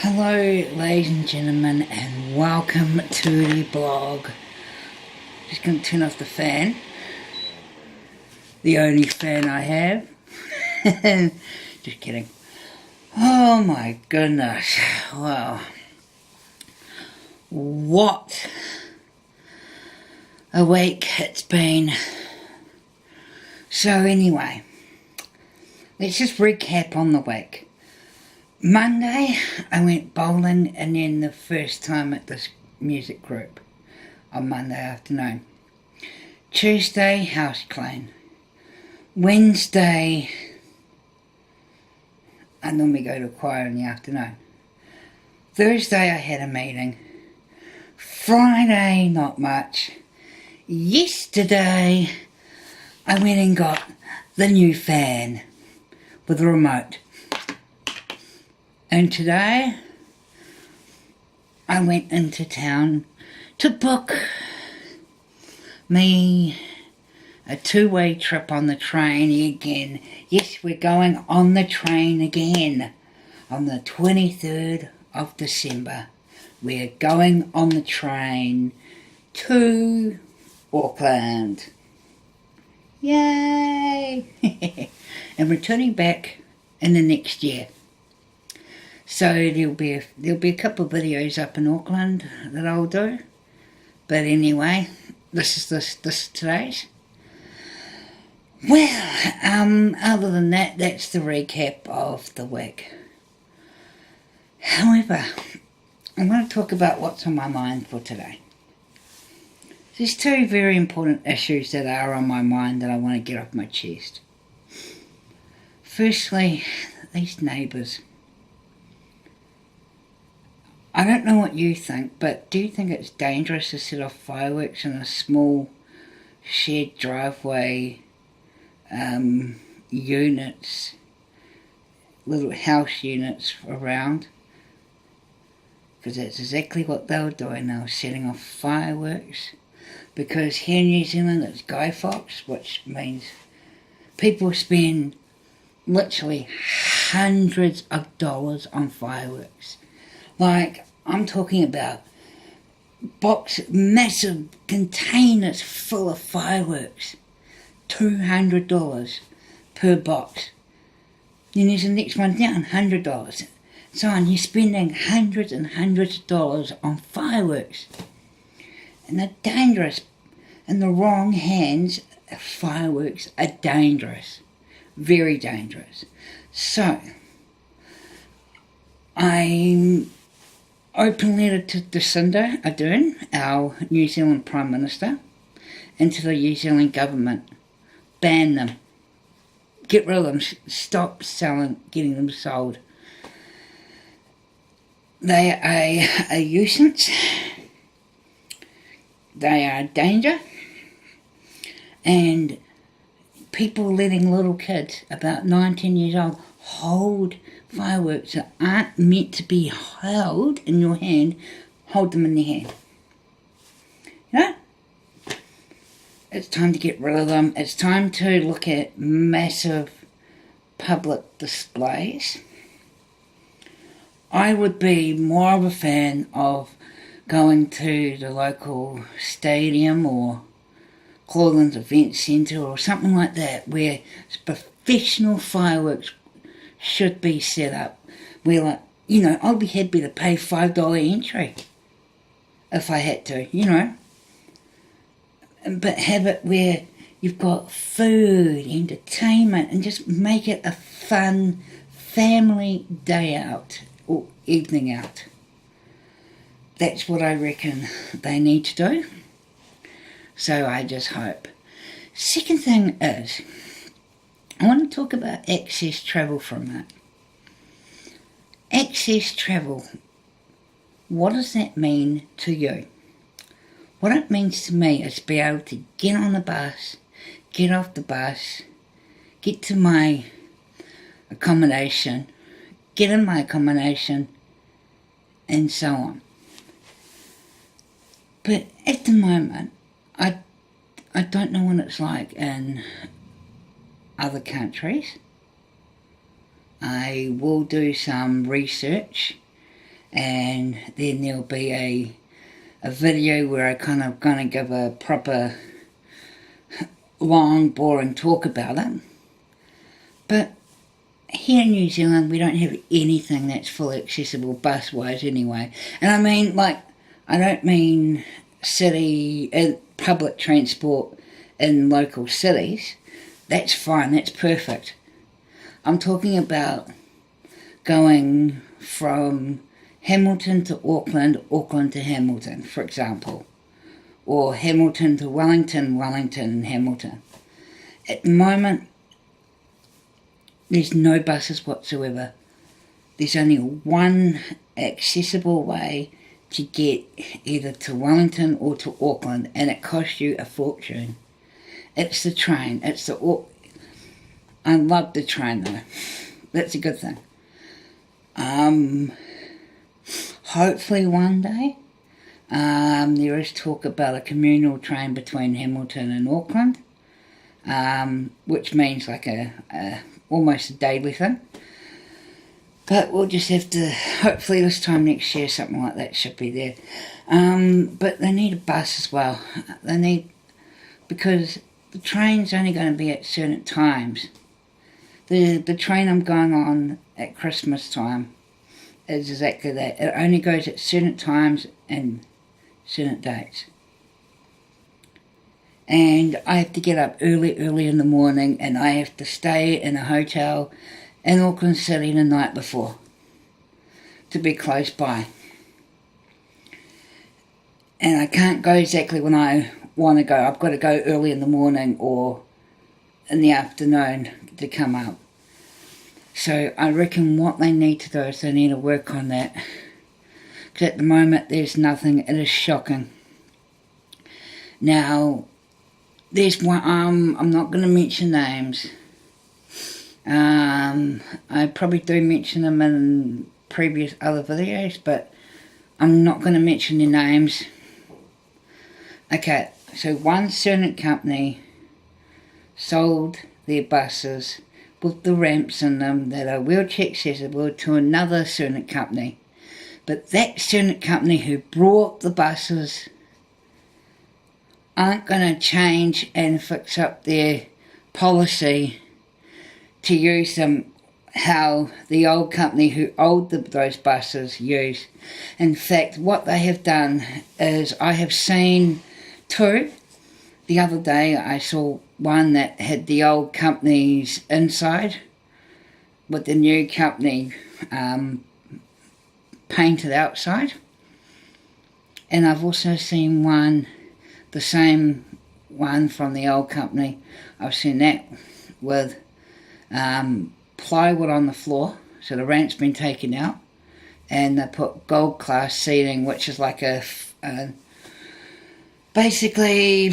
Hello ladies and gentlemen, and welcome to the blog. Just going to turn off the fan, the only fan I have. Just kidding. Oh my goodness, wow, what a week it's been. So anyway, let's just recap on the week. Monday, I went bowling, and then the first time at this music group on Monday afternoon. Tuesday, house clean. Wednesday, I normally go to choir in the afternoon. Thursday, I had a meeting. Friday, not much. Yesterday, I went and got the new fan with a remote. And today, I went into town to book me a two-way trip on the train again. Yes, we're going on the train again. On the 23rd of December, we're going on the train to Auckland. Yay! And returning back in the next year. So there'll be a couple of videos up in Auckland that I'll do. But anyway, this is today's. Well, other than that, that's the recap of the week. However, I'm going to talk about what's on my mind for today. There's two very important issues that are on my mind that I want to get off my chest. Firstly, these neighbours. I don't know what you think, but do you think it's dangerous to set off fireworks in a small shared driveway, units, little house units around? Because that's exactly what they were doing. They were setting off fireworks. Because here in New Zealand it's Guy Fawkes, which means people spend literally hundreds of dollars on fireworks. Like, I'm talking about massive containers full of fireworks. $200 per box. Then there's the next one down, $100. So on, you're spending hundreds and hundreds of dollars on fireworks. And they're dangerous. In the wrong hands, fireworks are dangerous. Very dangerous. So, I'm open letter to Jacinda Ardern, our New Zealand Prime Minister, and to the New Zealand government. Ban them. Get rid of them. Stop getting them sold. They are a nuisance. They are a danger. And people letting little kids, about 9, 10 years old, hold fireworks that aren't meant to be held in your hand, hold them in their hand. You know? It's time to get rid of them. It's time to look at massive public displays. I would be more of a fan of going to the local stadium or Claudelands Event Centre or something like that, where professional fireworks should be set up. Where, like, you know, I'd be happy to pay $5 entry if I had to, you know. But have it where you've got food, entertainment, and just make it a fun family day out or evening out. That's what I reckon they need to do. So I just hope. Second thing is, I want to talk about access travel for a minute. Access travel, what does that mean to you? What it means to me is to be able to get on the bus, get off the bus, get to my accommodation, get in my accommodation, and so on. But at the moment, I don't know what it's like in other countries. I will do some research and then there'll be a video where I kind of gonna give a proper long, boring talk about it. But here in New Zealand, we don't have anything that's fully accessible bus-wise anyway. And I mean, like, I don't mean public transport in local cities. That's fine, that's perfect. I'm talking about going from Hamilton to Auckland, Auckland to Hamilton, for example. Or Hamilton to Wellington, Wellington and Hamilton. At the moment, there's no buses whatsoever. There's only one accessible way to get either to Wellington or to Auckland, and it costs you a fortune. It's the train. I love the train though. That's a good thing. Hopefully one day, there is talk about a communal train between Hamilton and Auckland, which means like almost a daily thing. But we'll just have to, hopefully this time next year, something like that should be there. But they need a bus as well. Because the train's only going to be at certain times. The train I'm going on at Christmas time is exactly that. It only goes at certain times and certain dates. And I have to get up early in the morning, and I have to stay in a hotel in Auckland City the night before to be close by. And I can't go exactly when I want to go. I've got to go early in the morning or in the afternoon to come up. So I reckon what they need to do is they need to work on that. Because at the moment there's nothing. It is shocking. Now, there's one, I'm not going to mention names. I probably do mention them in previous other videos, but I'm not going to mention their names. Okay, so one certain company sold their buses with the ramps in them that are wheelchair accessible to another certain company. But that certain company who brought the buses aren't going to change and fix up their policy to use them how the old company who owned those buses use. In fact, what they have done is, I have seen two. The other day I saw one that had the old company's inside with the new company painted outside. And I've also seen one, the same one from the old company. I've seen that with plywood on the floor, so the ramp's been taken out, and they put gold class seating, which is like basically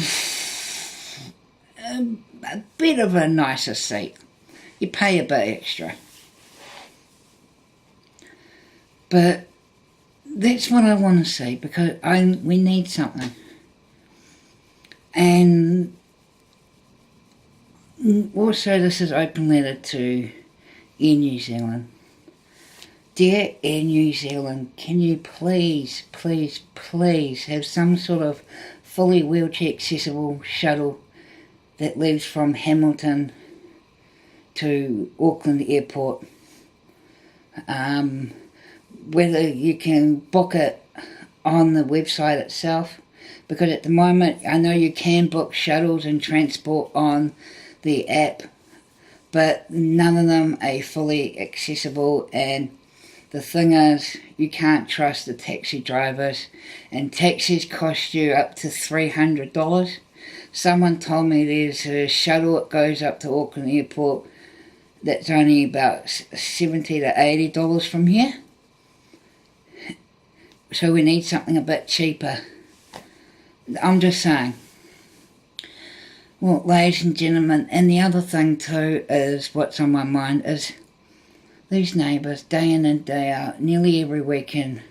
a bit of a nicer seat. You pay a bit extra. But that's what I want to see, because we need something. And also, this is open letter to Air New Zealand. Dear Air New Zealand, can you please have some sort of fully wheelchair accessible shuttle that leaves from Hamilton to Auckland Airport? Whether you can book it on the website itself, because at the moment I know you can book shuttles and transport on the app, but none of them are fully accessible. And the thing is, you can't trust the taxi drivers, and taxis cost you up to $300. Someone told me there's a shuttle that goes up to Auckland Airport that's only about $70 to $80 from here. So we need something a bit cheaper. I'm just saying. Well, ladies and gentlemen, and the other thing too is, what's on my mind is these neighbours, day in and day out, nearly every weekend,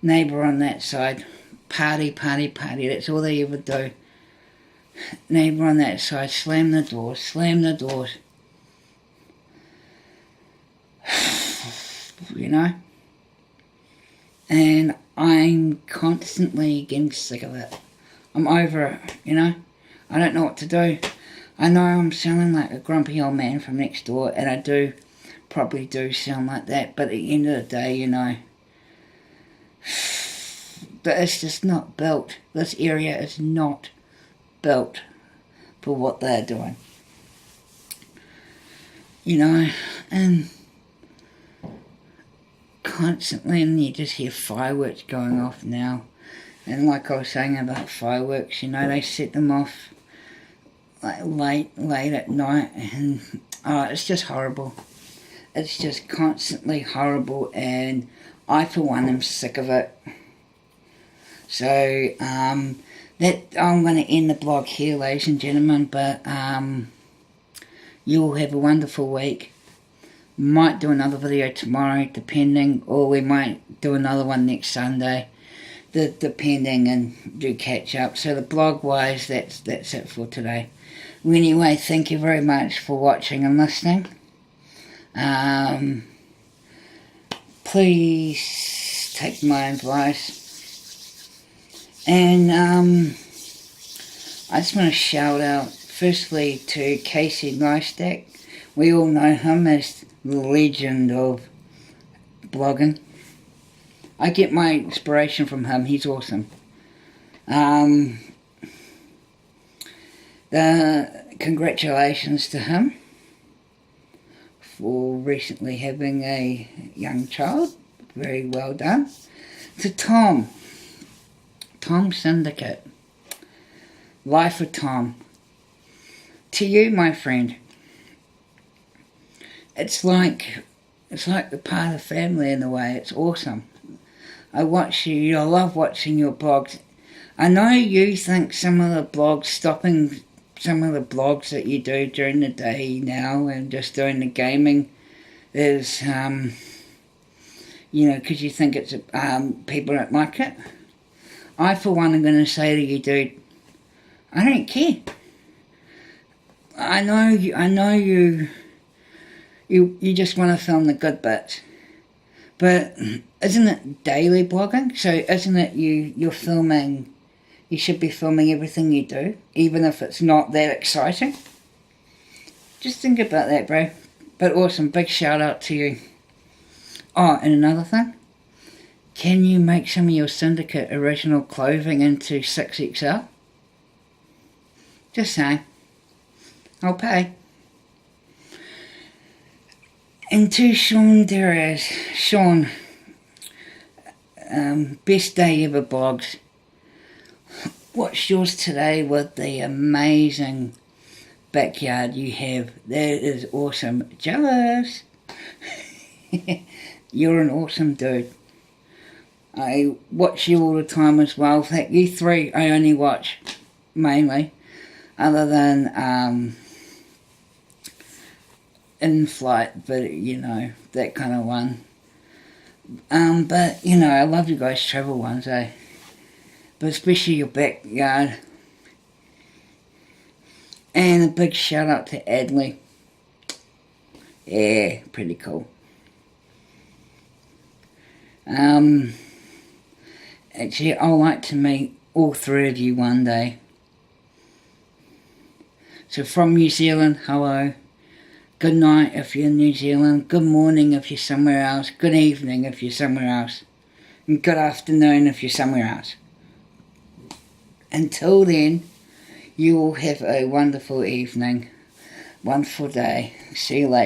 neighbour on that side, party, that's all they ever do. Neighbour on that side, slam the doors. You know? and I'm constantly getting sick of it. I'm over it, you know. I don't know what to do. I know I'm sounding like a grumpy old man from next door, and I do probably do sound like that, but at the end of the day, you know, it's just not built. This area is not built for what they're doing. You know, and constantly, and you just hear fireworks going off now. And like I was saying about fireworks, you know, they set them off like late at night, and it's just horrible. It's just constantly horrible, and I for one am sick of it. So that I'm going to end the blog here, ladies and gentlemen, but you all have a wonderful week. Might do another video tomorrow, depending, or we might do another one next Sunday, depending, and do catch up. So the blog wise, that's it for today. Anyway, thank you very much for watching and listening. Please take my advice. And I just want to shout out firstly to Casey Neistat. We all know him as the legend of blogging. I get my inspiration from him. He's awesome. Congratulations to him for recently having a young child. Very well done. To Tom Syndicate. Life of Tom. To you, my friend. It's like the part of the family in a way. It's awesome. I watch you. I love watching your blogs. I know you think some of the blogs, stopping some of the blogs that you do during the day now and just doing the gaming is, you know, because you think it's people don't like it. I, for one, am going to say to you, dude, I don't care. I know you just want to film the good bits. But isn't it daily blogging? So isn't it you're filming, you should be filming everything you do, even if it's not that exciting? Just think about that, bro. But awesome, big shout out to you. Oh, and another thing. Can you make some of your Syndicate original clothing into 6XL? Just saying. I'll pay. And to Sean Derez, Sean, best day ever blogs. What's yours today with the amazing backyard you have? That is awesome. Jealous. You're an awesome dude. I watch you all the time as well. In fact, you three I only watch, mainly, other than in flight, but you know, that kind of one. But you know, I love you guys travel ones, eh? But especially your backyard. And a big shout out to Adley. Yeah, pretty cool. Actually, I'd like to meet all three of you one day. So from New Zealand, hello. Good night if you're in New Zealand. Good morning if you're somewhere else. Good evening if you're somewhere else. And good afternoon if you're somewhere else. Until then, you all have a wonderful evening. Wonderful day. See you later.